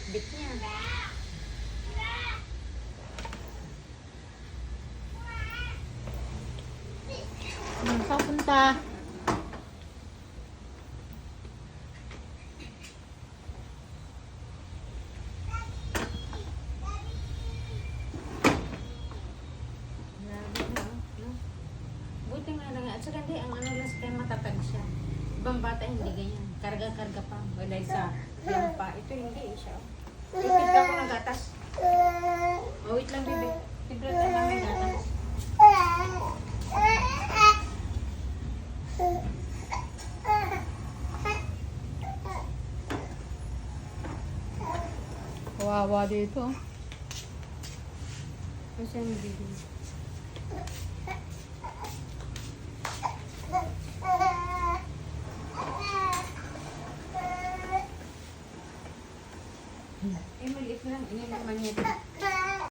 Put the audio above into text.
bit niya. Saan punta? Grabe na, no? Buti nga lang. At saka hindi, ang ano lang sa kanya matatag siya. Ibang bata hindi ganyan. Karga-karga pa. Wala sa lampa. Ito hindi siya. Ipinta ko ng gatas. Oh, wait lang, bebe. Pipinta ko ng gatas. Kawawa dito. Kasi ang bebe. Eh, maliit lang. Ini naman niya.